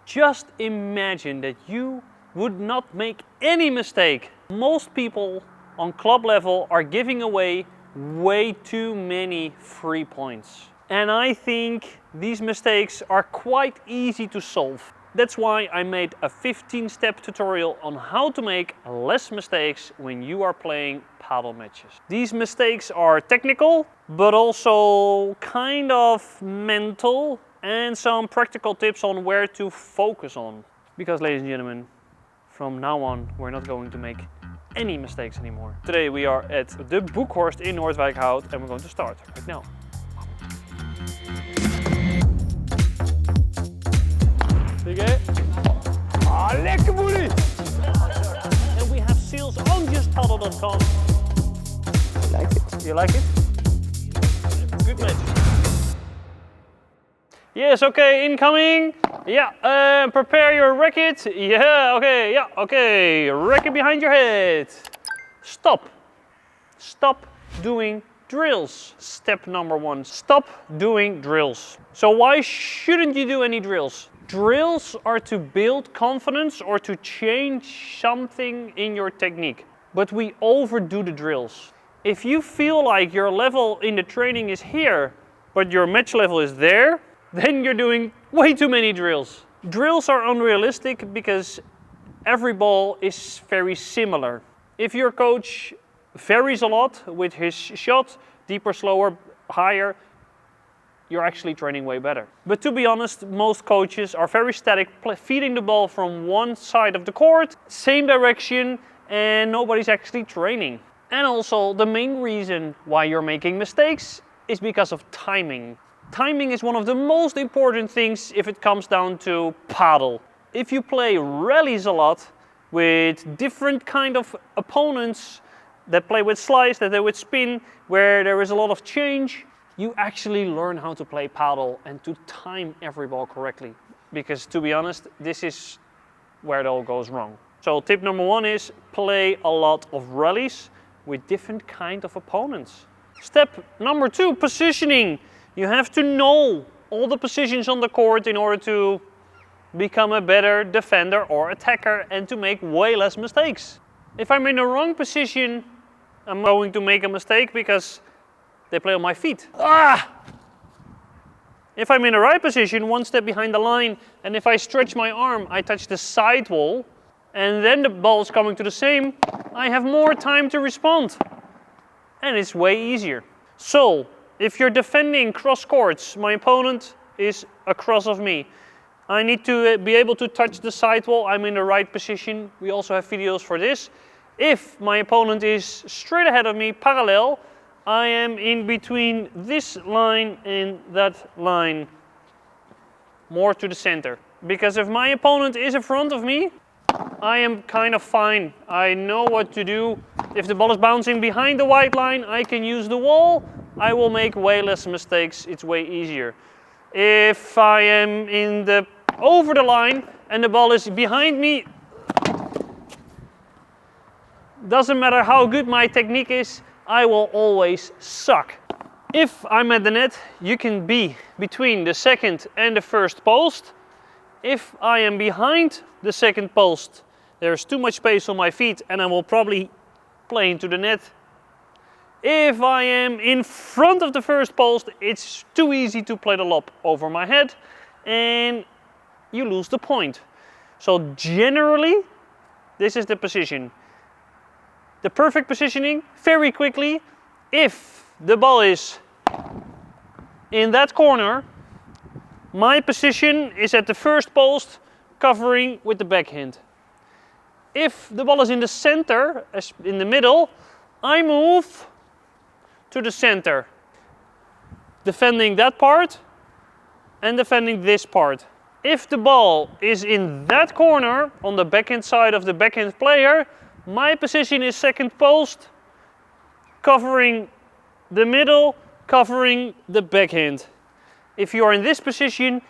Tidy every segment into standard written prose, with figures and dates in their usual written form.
Just imagine that you would not make any mistake. Most people on club level are giving away way too many free points. And I think these mistakes are quite easy to solve. That's why I made a 15-step tutorial on how to make less mistakes when you are playing paddle matches. These mistakes are technical, but also kind of mental, and some practical tips on where to focus on. Because, ladies and gentlemen, from now on we're not going to make any mistakes anymore. Today we are at the Boekhorst in Noordwijkhout and we're going to start right now. Oké. Ah, lekker boelie! And we have sales on justpaddle.com. I like it. You like it? Good match. Yes, okay, incoming. Yeah, prepare your racket. Yeah, okay. Racket behind your head. Stop. Stop doing drills. Step number 1. Stop doing drills. So why shouldn't you do any drills? Drills are to build confidence or to change something in your technique. But we overdo the drills. If you feel like your level in the training is here, but your match level is there, then you're doing way too many drills. Drills are unrealistic because every ball is very similar. If your coach varies a lot with his shot, deeper, slower, higher, you're actually training way better. But to be honest, most coaches are very static, feeding the ball from one side of the court, same direction, and nobody's actually training. And also, the main reason why you're making mistakes is because of timing. Timing is one of the most important things if it comes down to paddle. If you play rallies a lot with different kind of opponents that play with slice, that play with spin, where there is a lot of change, you actually learn how to play paddle and to time every ball correctly. Because to be honest, this is where it all goes wrong. So tip number 1 is play a lot of rallies with different kind of opponents. Step number 2, positioning. You have to know all the positions on the court in order to become a better defender or attacker and to make way less mistakes. If I'm in the wrong position, I'm going to make a mistake because they play on my feet. Ah! If I'm in the right position, one step behind the line, and if I stretch my arm, I touch the side wall, and then the ball is coming to the same, I have more time to respond. And it's way easier. So, if you're defending cross courts, my opponent is across of me. I need to be able to touch the side wall, I'm in the right position. We also have videos for this. If my opponent is straight ahead of me, parallel, I am in between this line and that line, more to the center. Because if my opponent is in front of me, I am kind of fine. I know what to do. If the ball is bouncing behind the white line, I can use the wall. I will make way less mistakes. It's way easier. If I am over the line and the ball is behind me, doesn't matter how good my technique is, I will always suck. If I'm at the net, you can be between the second and the first post. If I am behind the second post, there's too much space on my feet and I will probably play into the net. If I am in front of the first post, it's too easy to play the lob over my head and you lose the point. So generally, this is the position. The perfect positioning, very quickly, if the ball is in that corner, my position is at the first post, covering with the backhand. If the ball is in the center, in the middle, I move to the center, defending that part and defending this part. If the ball is in that corner, on the backhand side of the backhand player, my position is second post, covering the middle, covering the backhand. If you are in this position,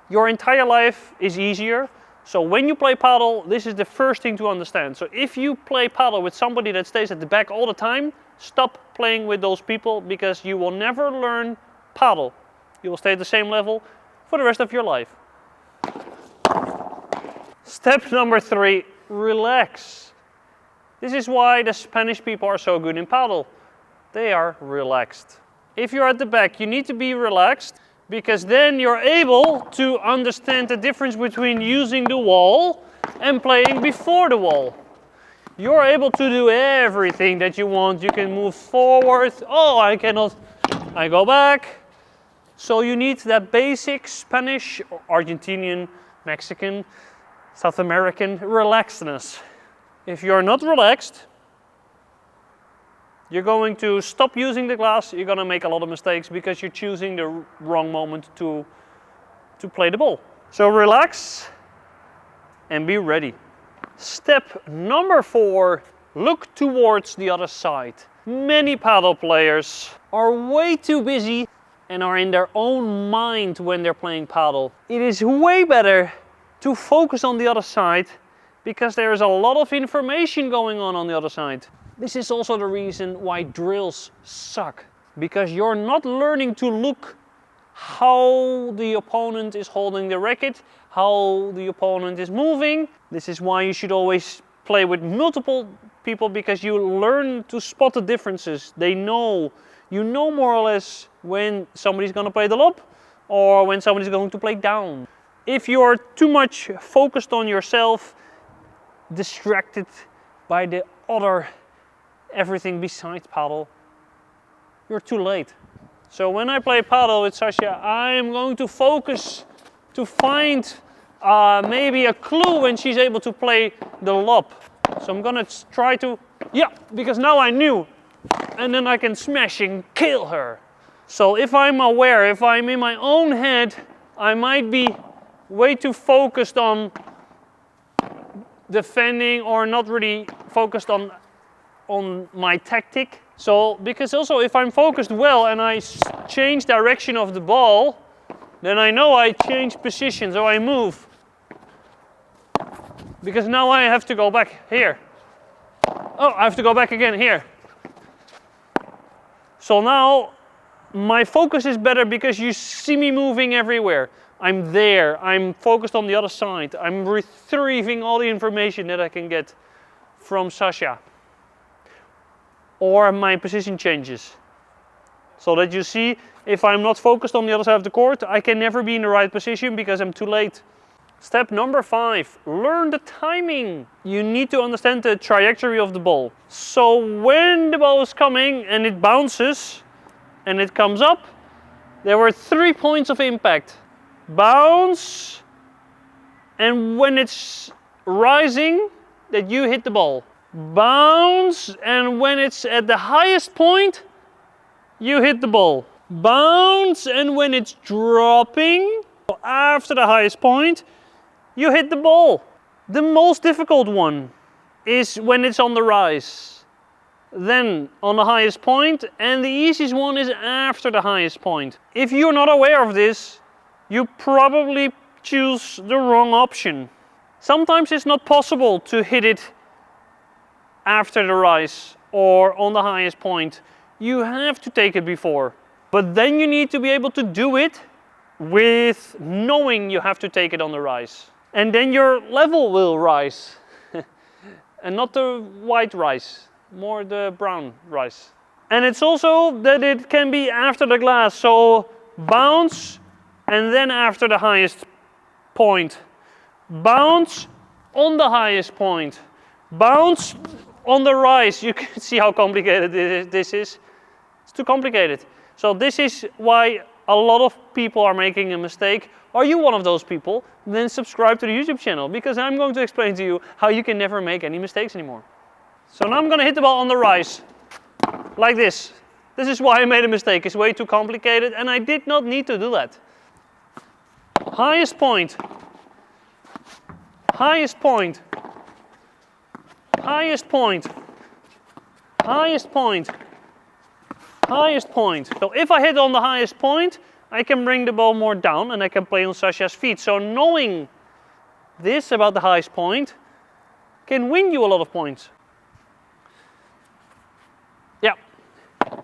your entire life is easier. So when you play paddle, this is the first thing to understand. So if you play paddle with somebody that stays at the back all the time, stop playing with those people because you will never learn paddle. You will stay at the same level for the rest of your life. Step number 3, relax. This is why the Spanish people are so good in paddle. They are relaxed. If you're at the back, you need to be relaxed because then you're able to understand the difference between using the wall and playing before the wall. You're able to do everything that you want. You can move forward. Oh, I cannot. I go back. So you need that basic Spanish, Argentinian, Mexican, South American relaxedness. If you're not relaxed, you're going to stop using the glass. You're going to make a lot of mistakes because you're choosing the wrong moment to play the ball. So relax and be ready. Step number 4, look towards the other side. Many paddle players are way too busy and are in their own mind when they're playing paddle. It is way better to focus on the other side because there is a lot of information going on the other side. This is also the reason why drills suck, because you're not learning to look how the opponent is holding the racket, how the opponent is moving. This is why you should always play with multiple people, because you learn to spot the differences. You know more or less when somebody's going to play the lob or when somebody's going to play down. If you're too much focused on yourself, distracted by the other everything besides paddle, you're too late. So when I play paddle with Sasha, I am going to focus to find maybe a clue when she's able to play the lob. So I'm gonna try to, because now I knew, and then I can smash and kill her. So if I'm aware, if I'm in my own head, I might be way too focused on defending or not really focused on my tactic. So, because also if I'm focused well and I change direction of the ball, then I know I change position, so I move. Because now I have to go back here. Oh, I have to go back again here. So now my focus is better because you see me moving everywhere. I'm there, I'm focused on the other side. I'm retrieving all the information that I can get from Sasha. Or my position changes. So that you see, if I'm not focused on the other side of the court, I can never be in the right position because I'm too late. Step number 5, learn the timing. You need to understand the trajectory of the ball. So when the ball is coming and it bounces and it comes up, there were 3 points of impact. Bounce, and when it's rising, that you hit the ball. Bounce, and when it's at the highest point, you hit the ball. Bounce, and when it's dropping, after the highest point, you hit the ball. The most difficult one is when it's on the rise. Then on the highest point, and the easiest one is after the highest point. If you're not aware of this, you probably choose the wrong option. Sometimes it's not possible to hit it after the rise or on the highest point. You have to take it before. But then you need to be able to do it with knowing you have to take it on the rise. And then your level will rise. And not the white rise, more the brown rise. And it's also that it can be after the glass. So bounce, and then after the highest point. Bounce on the highest point. Bounce on the rise. You can see how complicated this is. It's too complicated. So this is why a lot of people are making a mistake. Are you one of those people? Then subscribe to the YouTube channel, because I'm going to explain to you how you can never make any mistakes anymore. So now I'm going to hit the ball on the rise. Like this. This is why I made a mistake. It's way too complicated and I did not need to do that. Highest point. Highest point. Highest point. Highest point. Highest point. So if I hit on the highest point, I can bring the ball more down and I can play on Sasha's feet. So knowing this about the highest point can win you a lot of points. Yeah.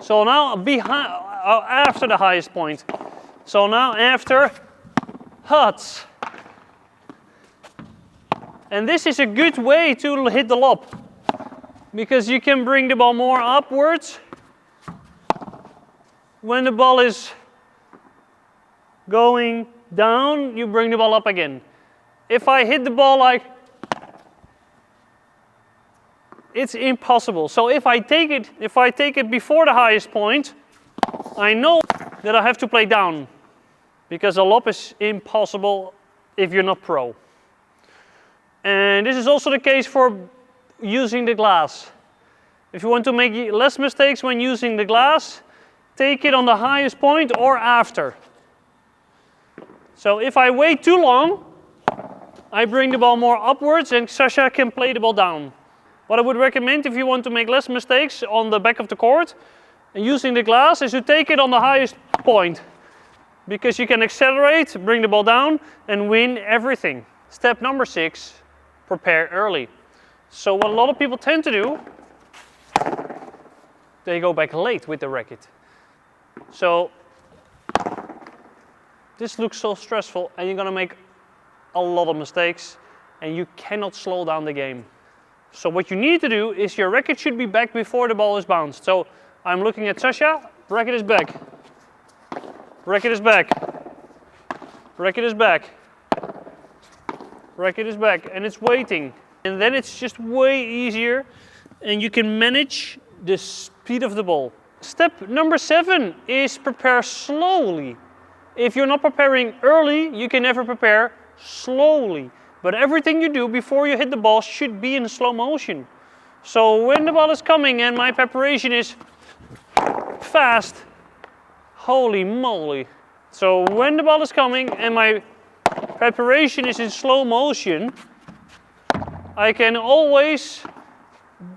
So now behind, after the highest point. So now after Huts. And this is a good way to hit the lob, because you can bring the ball more upwards. When the ball is going down, you bring the ball up again. If I hit the ball like, it's impossible. So if I take it before the highest point, I know that I have to play down, because a lob is impossible if you're not pro. And this is also the case for using the glass. If you want to make less mistakes when using the glass, take it on the highest point or after. So if I wait too long, I bring the ball more upwards and Sasha can play the ball down. What I would recommend if you want to make less mistakes on the back of the court and using the glass is to take it on the highest point, because you can accelerate, bring the ball down and win everything. Step number 6, prepare early. So what a lot of people tend to do, they go back late with the racket. So this looks so stressful and you're gonna make a lot of mistakes and you cannot slow down the game. So what you need to do is your racket should be back before the ball is bounced. So I'm looking at Sasha, racket is back. Racket is back. Racket is back. Racket is back and it's waiting. And then it's just way easier and you can manage the speed of the ball. Step number 7 is prepare slowly. If you're not preparing early, you can never prepare slowly. But everything you do before you hit the ball should be in slow motion. So when the ball is coming and my preparation is fast, holy moly. So when the ball is coming and my preparation is in slow motion, I can always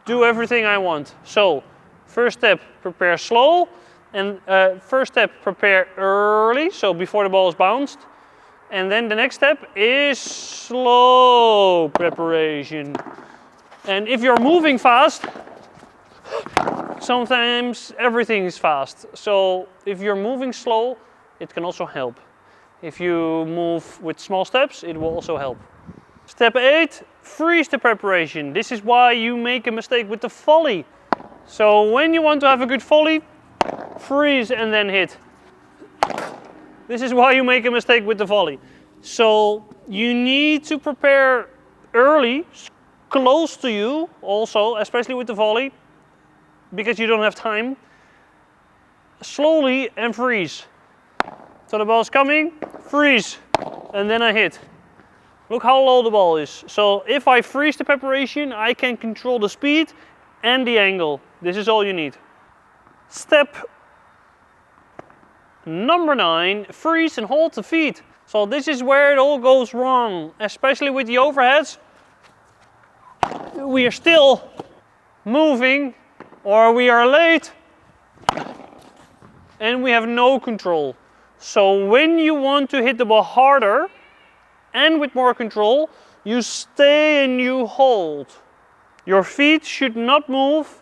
do everything I want. So first step, prepare slow. And first step, prepare early, so before the ball is bounced. And then the next step is slow preparation. And if you're moving fast, sometimes everything is fast. So if you're moving slow, it can also help. If you move with small steps, it will also help. Step 8, freeze the preparation. This is why you make a mistake with the volley. So when you want to have a good volley, freeze and then hit. This is why you make a mistake with the volley. So you need to prepare early, close to you also, especially with the volley, because you don't have time. Slowly and freeze. So the ball is coming, freeze, and then I hit. Look how low the ball is. So if I freeze the preparation, I can control the speed and the angle. This is all you need. Step number 9, freeze and hold the feet. So this is where it all goes wrong, especially with the overheads. We are still moving or we are late and we have no control. So when you want to hit the ball harder and with more control, you stay and you hold. Your feet should not move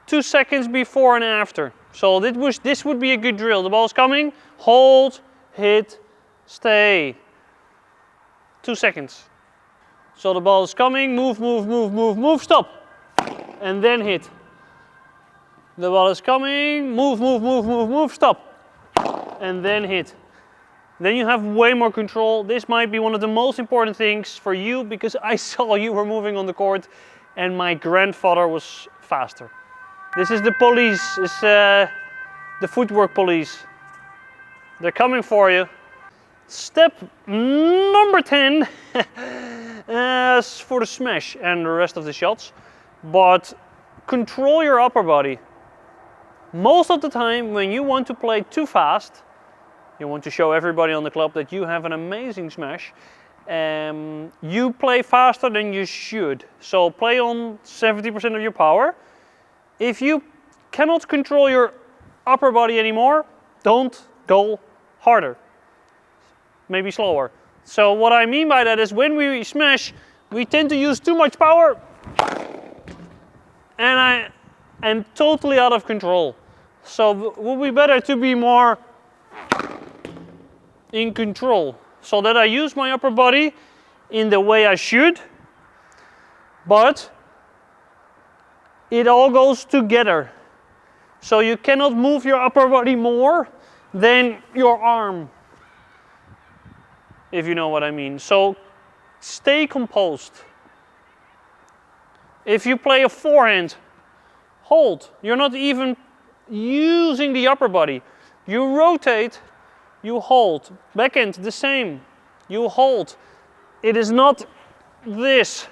2 seconds before and after. So this would be a good drill. The ball is coming, hold, hit, stay. 2 seconds. So the ball is coming, move, move, move, move, move, stop. And then hit. The ball is coming, move, move, move, move, move, stop. And then hit. Then you have way more control. This might be one of the most important things for you because I saw you were moving on the court and my grandfather was faster. This is the police, it's the footwork police. They're coming for you. Step number 10 is for the smash and the rest of the shots. But control your upper body. Most of the time when you want to play too fast, you want to show everybody on the club that you have an amazing smash, you play faster than you should. So play on 70% of your power. If you cannot control your upper body anymore, don't go harder. Maybe slower. So what I mean by that is when we smash, we tend to use too much power and I am totally out of control. So it would be better to be more in control so that I use my upper body in the way I should but it all goes together. So you cannot move your upper body more than your arm, if you know what I mean. So stay composed. If you play a forehand, hold. You're not even using the upper body. You rotate, you hold. Backhand, the same. You hold. It is not this.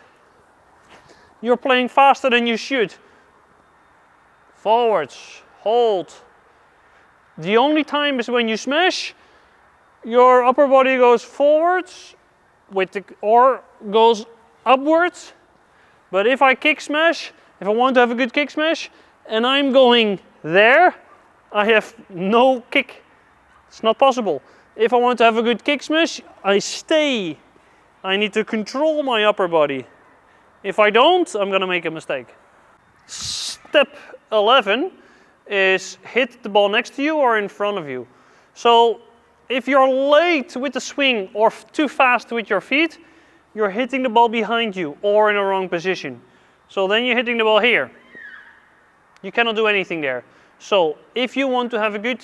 You're playing faster than you should. Forwards, hold. The only time is when you smash, your upper body goes forwards or goes upwards. But if I kick smash, if I want to have a good kick smash, and I'm going there, I have no kick. It's not possible. If I want to have a good kick smash, I stay. I need to control my upper body. If I don't, I'm gonna make a mistake. Step 11 is hit the ball next to you or in front of you. So if you're late with the swing or too fast with your feet, you're hitting the ball behind you or in a wrong position. So then you're hitting the ball here. You cannot do anything there. So if you want to have a good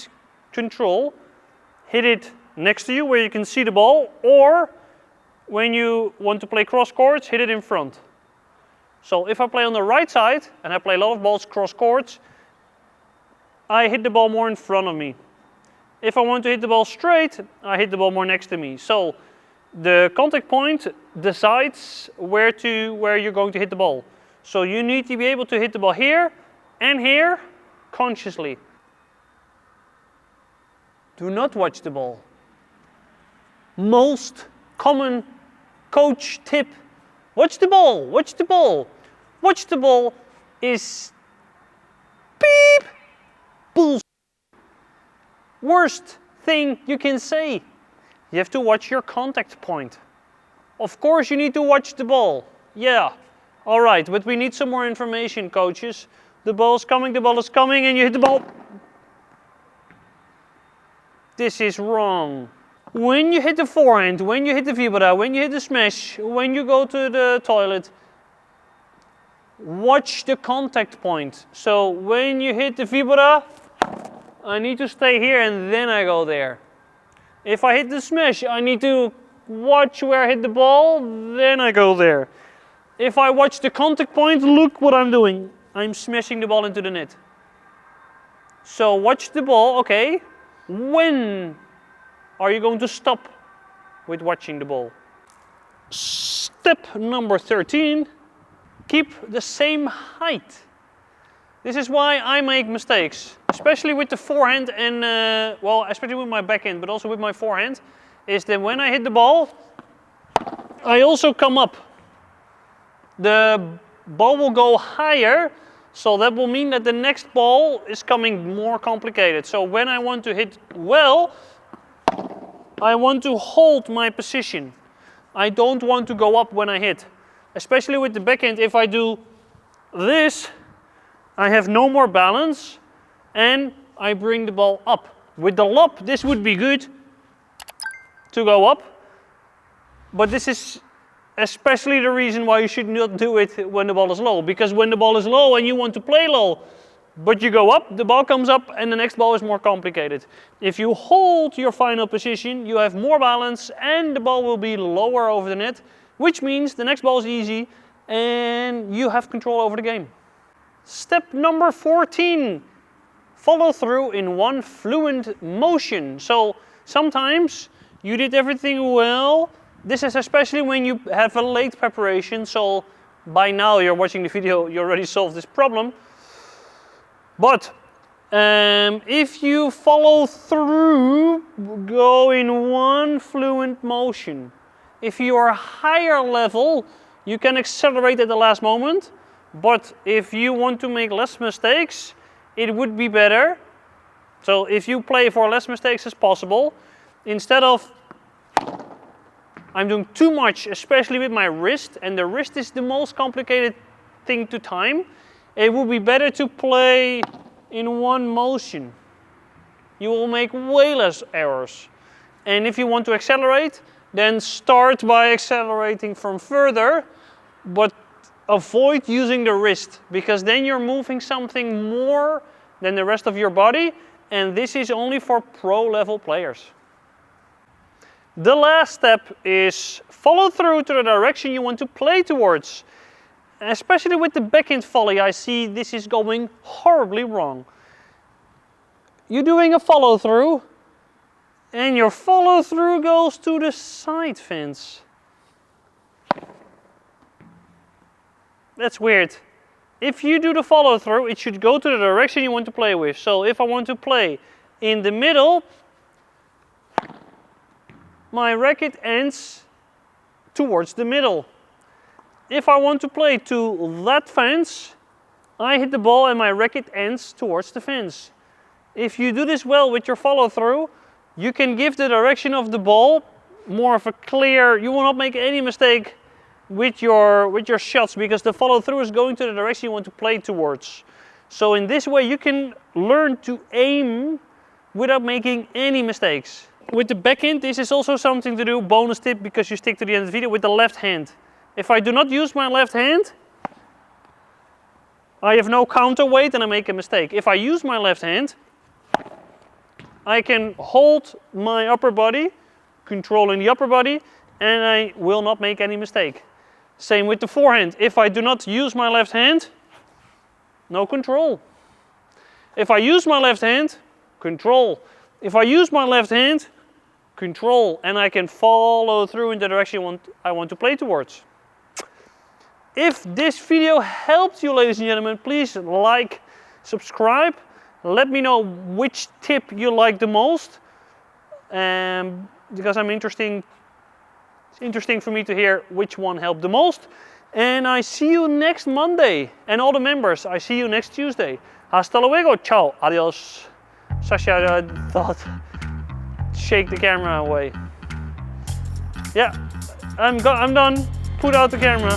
control, hit it next to you where you can see the ball, or when you want to play cross courts, hit it in front. So if I play on the right side and I play a lot of balls cross courts, I hit the ball more in front of me. If I want to hit the ball straight, I hit the ball more next to me. So the contact point decides where you're going to hit the ball. So you need to be able to hit the ball here and here consciously. Do not watch the ball. Most common coach tip: watch the ball, watch the ball. Watch the ball is beep, bullshit. Worst thing you can say. You have to watch your contact point. Of course you need to watch the ball. Yeah, all right, but we need some more information, coaches. The ball is coming, and you hit the ball. This is wrong. When you hit the forehand, when you hit the vibra, when you hit the smash, when you go to the toilet, watch the contact point. So when you hit the vibra, I need to stay here and then I go there. If I hit the smash, I need to watch where I hit the ball, then I go there. If I watch the contact point, look what I'm doing. I'm smashing the ball into the net. So watch the ball, okay. When are you going to stop with watching the ball? Step number 13, keep the same height. This is why I make mistakes, especially with the forehand and, well, especially with my backhand, but also with my forehand, is that when I hit the ball, I also come up. The ball will go higher, so that will mean that the next ball is coming more complicated. So when I want to hit well, I want to hold my position. I don't want to go up when I hit. Especially with the backhand, if I do this, I have no more balance and I bring the ball up. With the lob, this would be good to go up, but this is especially the reason why you should not do it when the ball is low. Because when the ball is low and you want to play low, but you go up, the ball comes up and the next ball is more complicated. If you hold your final position, you have more balance and the ball will be lower over the net, which means the next ball is easy and you have control over the game. Step number 14, follow through in one fluent motion. So sometimes you did everything well. This is especially when you have a late preparation, so by now you're watching the video, you already solved this problem. But if you follow through, go in one fluent motion. If you are higher level, you can accelerate at the last moment. But if you want to make less mistakes, it would be better. So if you play for less mistakes as possible, instead of I'm doing too much, especially with my wrist, and the wrist is the most complicated thing to time, it would be better to play in one motion. You will make way less errors. And if you want to accelerate, then start by accelerating from further, but avoid using the wrist, because then you're moving something more than the rest of your body, and this is only for pro level players. The last step is follow through to the direction you want to play towards. Especially with the backhand volley, I see this is going horribly wrong. You're doing a follow through, and your follow through goes to the side fence. That's weird. If you do the follow through, it should go to the direction you want to play with. So if I want to play in the middle, my racket ends towards the middle. If I want to play to that fence, I hit the ball and my racket ends towards the fence. If you do this well with your follow through, you can give the direction of the ball more of a clear, you will not make any mistake with your shots, because the follow through is going to the direction you want to play towards. So in this way you can learn to aim without making any mistakes. With the backhand, this is also something to do, bonus tip, because you stick to the end of the video, with the left hand. If I do not use my left hand, I have no counterweight and I make a mistake. If I use my left hand, I can hold my upper body, controlling the upper body, and I will not make any mistake. Same with the forehand. If I do not use my left hand, no control. If I use my left hand, control. If I use my left hand, control, and I can follow through in the direction I want to play towards. If this video helped you, ladies and gentlemen, please like, subscribe. Let me know which tip you like the most, because it's interesting for me to hear which one helped the most. And I see you next Monday. And all the members, I see you next Tuesday. Hasta luego. Ciao. Adios. Sasha thought, shake the camera away. Yeah, I'm done. Put out the camera.